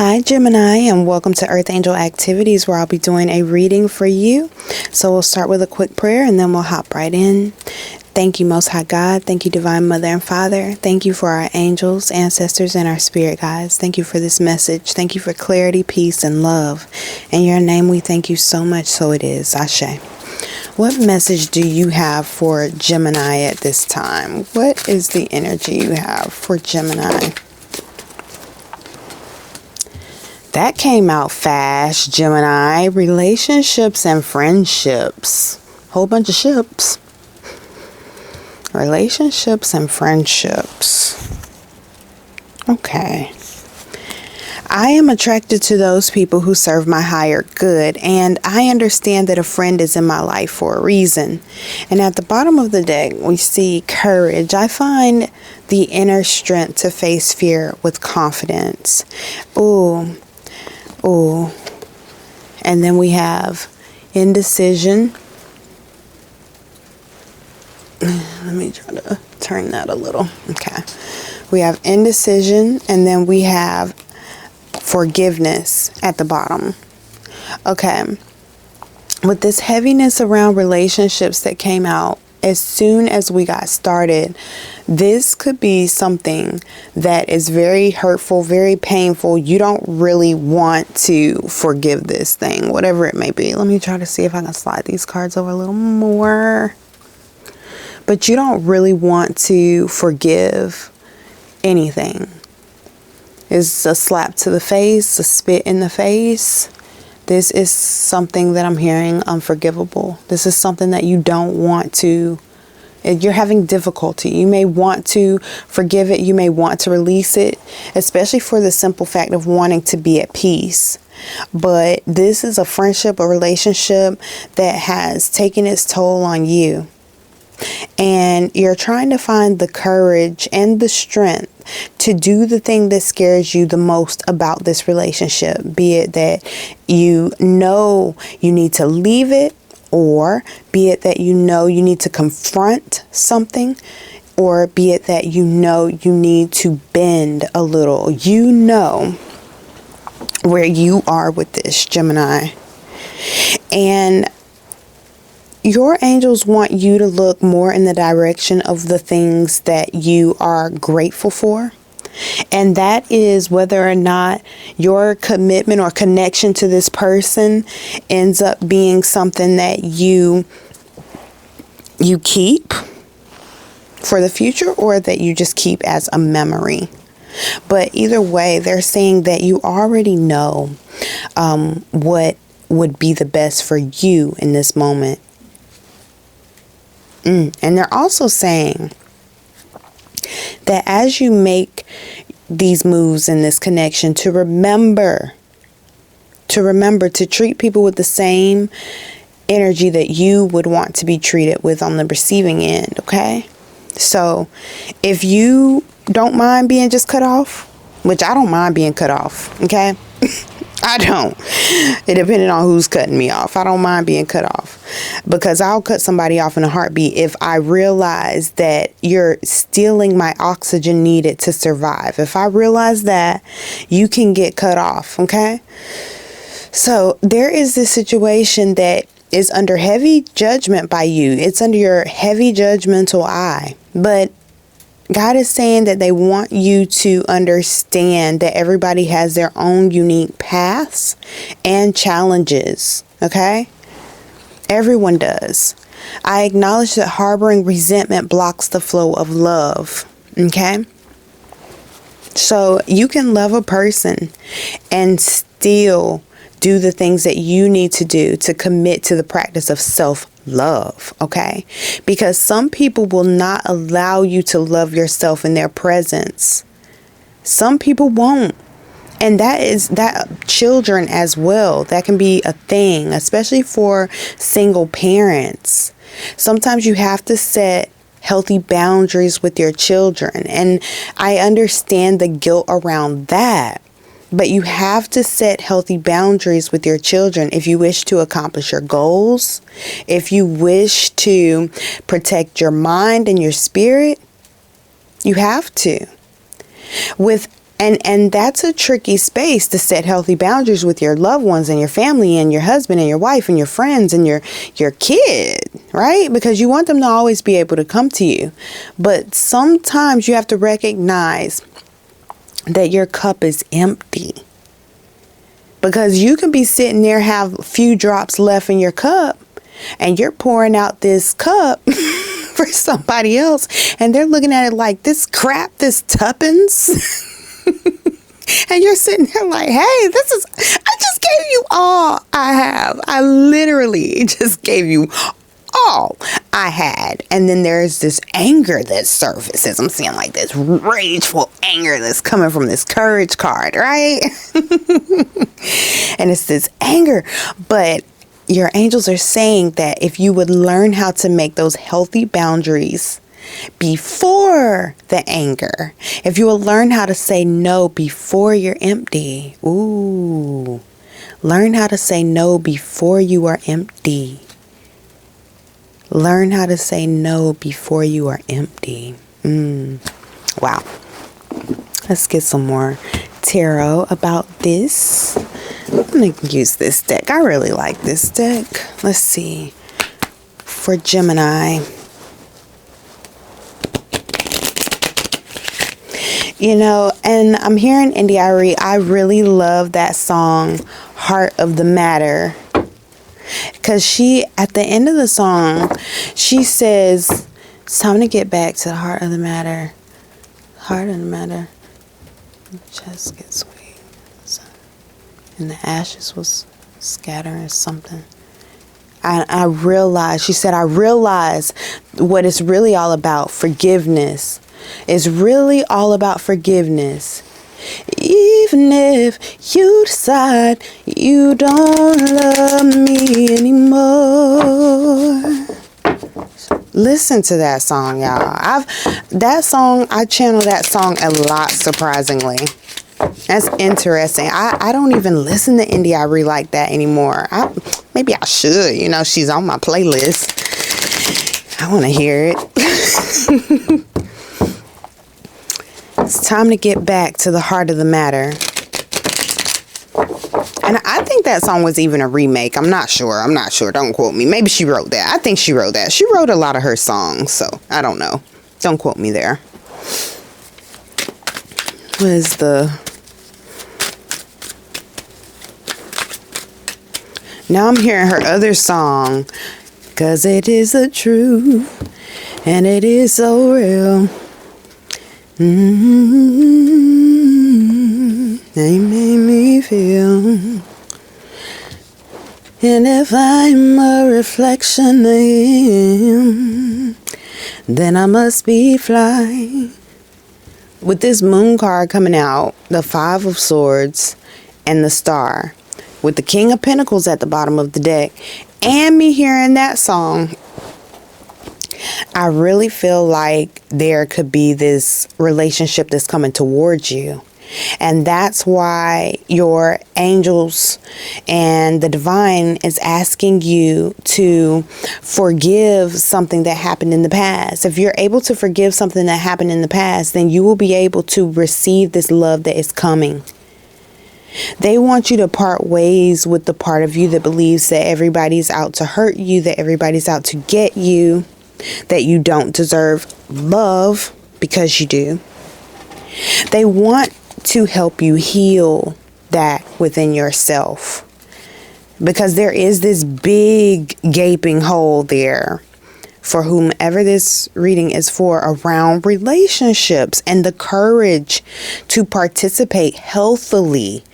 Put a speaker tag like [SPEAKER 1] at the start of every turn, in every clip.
[SPEAKER 1] Hi Gemini, and welcome to Earth Angel Activities, where I'll be doing a reading for you. So we'll start with a quick prayer and then we'll hop right in. Thank you, Most High God. Thank you, Divine Mother and Father. Thank you for our angels, ancestors, and our spirit guides. Thank you for this message. Thank you for clarity, peace, and love. In your name we thank you so much, so it is. Ashe. What message do you have for Gemini at this time? What is the energy you have for Gemini? That came out fast, Gemini. Relationships and friendships. Whole bunch of ships. Relationships and friendships. Okay. I am attracted to those people who serve my higher good, and I understand that a friend is in my life for a reason. And at the bottom of the deck, we see courage. I find the inner strength to face fear with confidence. Ooh. And then we have indecision. Let me try to turn that a little. Okay. We have indecision, and then we have forgiveness at the bottom. Okay. With this heaviness around relationships that came out as soon as we got started, this could be something that is very hurtful, very painful. You don't really want to forgive this thing, whatever it may be. Let me try to see if I can slide these cards over a little more. But you don't really want to forgive anything. It's a slap to the face, a spit in the face. This is something that I'm hearing unforgivable. This is something that you don't want to. You're having difficulty. You may want to forgive it. You may want to release it, especially for the simple fact of wanting to be at peace. But this is a friendship, a relationship that has taken its toll on you. And you're trying to find the courage and the strength to do the thing that scares you the most about this relationship. Be it that you know you need to leave it, or be it that you know you need to confront something, or be it that you know you need to bend a little. You know where you are with this, Gemini. And your angels want you to look more in the direction of the things that you are grateful for. And that is whether or not your commitment or connection to this person ends up being something that you keep for the future, or that you just keep as a memory. But either way, they're saying that you already know what would be the best for you in this moment. And they're also saying that as you make these moves in this connection, to remember to treat people with the same energy that you would want to be treated with on the receiving end. Okay. So if you don't mind being just cut off, which I don't mind being cut off. Okay. I don't. It depending on who's cutting me off. I don't mind being cut off, because I'll cut somebody off in a heartbeat if I realize that you're stealing my oxygen needed to survive. If I realize that, you can get cut off. Okay. So there is this situation that is under heavy judgment by you. It's under your heavy judgmental eye. But God is saying that they want you to understand that everybody has their own unique paths and challenges. Okay? Everyone does. I acknowledge that harboring resentment blocks the flow of love. Okay? So you can love a person and still do the things that you need to do to commit to the practice of self-love, okay? Because some people will not allow you to love yourself in their presence. Some people won't. And that children as well. That can be a thing, especially for single parents. Sometimes you have to set healthy boundaries with your children. And I understand the guilt around that. But you have to set healthy boundaries with your children if you wish to accomplish your goals, if you wish to protect your mind and your spirit. You have to. With And that's a tricky space to set healthy boundaries with your loved ones and your family and your husband and your wife and your friends and your kid, right? Because you want them to always be able to come to you. But sometimes you have to recognize that your cup is empty. Because you can be sitting there, have a few drops left in your cup, and you're pouring out this cup for somebody else, and they're looking at it like, this crap, this tuppence. And you're sitting there like, hey, I just gave you all I have. I literally just gave you all I had. And then there's this anger that surfaces. I'm seeing like this rageful anger that's coming from this courage card, right? And it's this anger. But your angels are saying that if you would learn how to make those healthy boundaries before the anger, if you will learn how to say no before you're empty. Ooh, learn how to say no before you are empty. Learn how to say no before you are empty. Wow. Let's get some more tarot about this. I'm going to use this deck. I really like this deck. Let's see. For Gemini. You know, and I'm hearing India.Arie. I really love that song, Heart of the Matter. Because she, at the end of the song, she says, it's time to get back to the heart of the matter. Heart of the matter. Just get sweet. And the ashes was scattering something. I realized, she said, I realized what it's really all about. Forgiveness. It's really all about forgiveness. Even if you decide you don't love me anymore. Listen to that song, y'all. I channel that song a lot, surprisingly. That's interesting. I don't even listen to India.Arie like that anymore. Maybe I should. You know, she's on my playlist. I want to hear it. It's time to get back to the heart of the matter. And I think that song was even a remake. I'm not sure. Don't quote me. Maybe she wrote that. I think she wrote that. She wrote a lot of her songs, so I don't know. Don't quote me there. What is the... Now I'm hearing her other song. 'Cause it is the truth. And it is so real. They made me feel. And if I'm a reflection of him, then I must be fly. With this moon card coming out, the 5 of Swords and the Star, with the King of Pentacles at the bottom of the deck, and me hearing that song, I really feel like there could be this relationship that's coming towards you. And that's why your angels and the divine is asking you to forgive something that happened in the past. If you're able to forgive something that happened in the past, then you will be able to receive this love that is coming. They want you to part ways with the part of you that believes that everybody's out to hurt you, that everybody's out to get you, that you don't deserve love because you do. They want to help you heal that within yourself, because there is this big gaping hole there for whomever this reading is for around relationships and the courage to participate healthily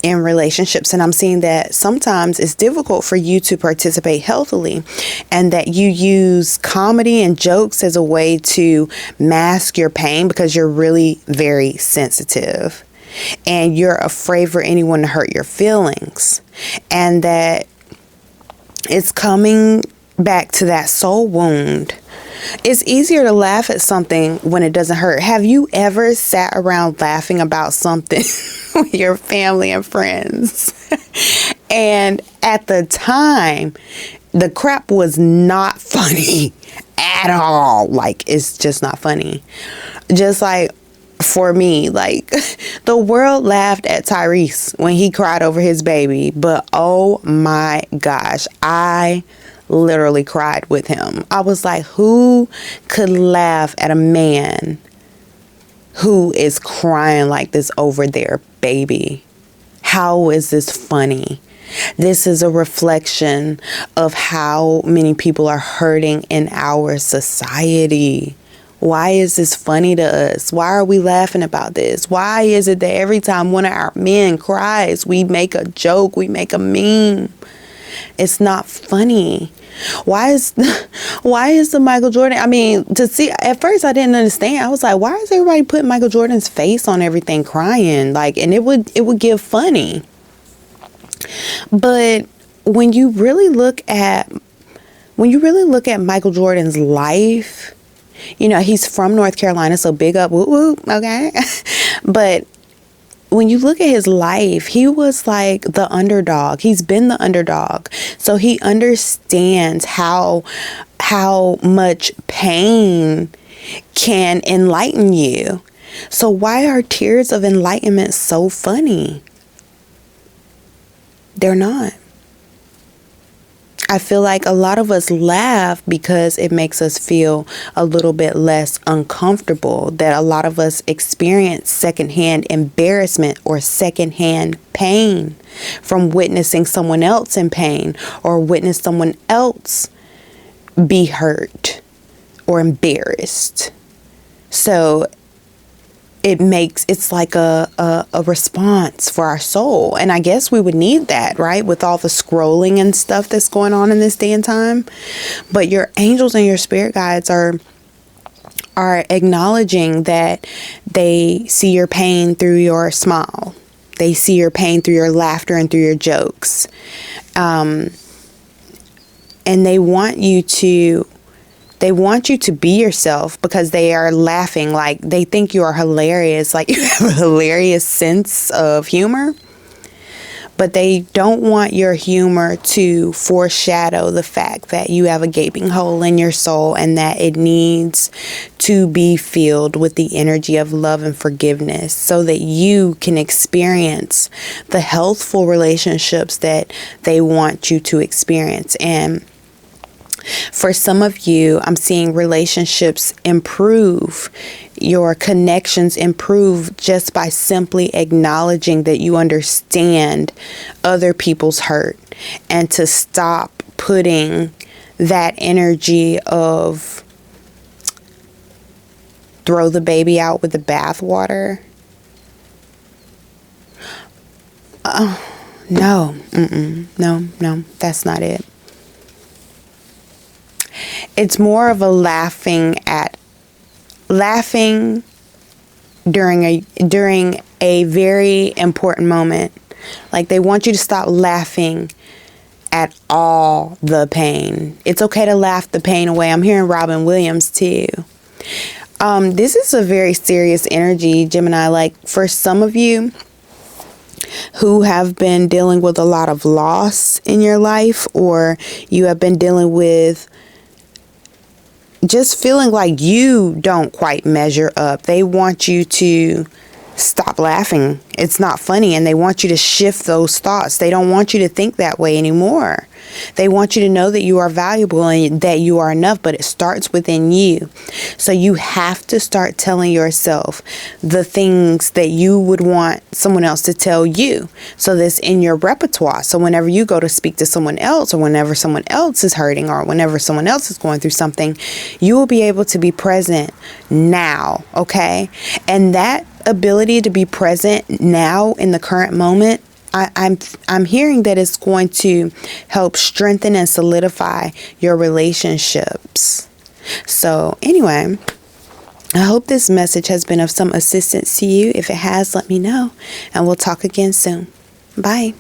[SPEAKER 1] in relationships. And I'm seeing that sometimes it's difficult for you to participate healthily, and that you use comedy and jokes as a way to mask your pain because you're really very sensitive and you're afraid for anyone to hurt your feelings, and that it's coming back to that soul wound. It's easier to laugh at something when it doesn't hurt. Have you ever sat around laughing about something with your family and friends and at the time the crap was not funny at all? Like, it's just not funny. Just like for me, like, the world laughed at Tyrese when he cried over his baby, but oh my gosh, I literally cried with him. I was like, who could laugh at a man who is crying like this over their baby? How is this funny? This is a reflection of how many people are hurting in our society. Why is this funny to us? Why are we laughing about this? Why is it that every time one of our men cries, we make a joke, we make a meme? It's not funny. Why is the Michael Jordan? I mean, to see, at first I didn't understand. I was like, why is everybody putting Michael Jordan's face on everything crying? Like, and it would give funny. But when you really look at Michael Jordan's life, you know, he's from North Carolina, so big up, whoop whoop, okay? But when you look at his life, he was like the underdog. He's been the underdog. So he understands how much pain can enlighten you. So why are tears of enlightenment so funny? They're not. I feel like a lot of us laugh because it makes us feel a little bit less uncomfortable, that a lot of us experience secondhand embarrassment or secondhand pain from witnessing someone else in pain or witness someone else be hurt or embarrassed. So it's like a response for our soul. And I guess we would need that, right? With all the scrolling and stuff that's going on in this day and time. But your angels and your spirit guides are acknowledging that they see your pain through your smile. They see your pain through your laughter and through your jokes. And they want you to be yourself because they are laughing. Like, they think you are hilarious. Like, you have a hilarious sense of humor. But they don't want your humor to foreshadow the fact that you have a gaping hole in your soul and that it needs to be filled with the energy of love and forgiveness so that you can experience the healthful relationships that they want you to experience. And for some of you, I'm seeing relationships improve, your connections improve just by simply acknowledging that you understand other people's hurt and to stop putting that energy of throw the baby out with the bathwater. No, that's not it. It's more of a laughing during a very important moment. Like, they want you to stop laughing at all the pain. It's okay to laugh the pain away. I'm hearing Robin Williams too. This is a very serious energy, Gemini. Like, for some of you who have been dealing with a lot of loss in your life, or you have been dealing with just feeling like you don't quite measure up. They want you to stop laughing. It's not funny. And they want you to shift those thoughts. They don't want you to think that way anymore. They want you to know that you are valuable and that you are enough, but it starts within you. So you have to start telling yourself the things that you would want someone else to tell you. So that's in your repertoire. So whenever you go to speak to someone else, or whenever someone else is hurting, or whenever someone else is going through something, you will be able to be present now. Okay. And that ability to be present now in the current moment, I'm hearing that it's going to help strengthen and solidify your relationships. So anyway, I hope this message has been of some assistance to you. If it has, let me know, and we'll talk again soon. Bye.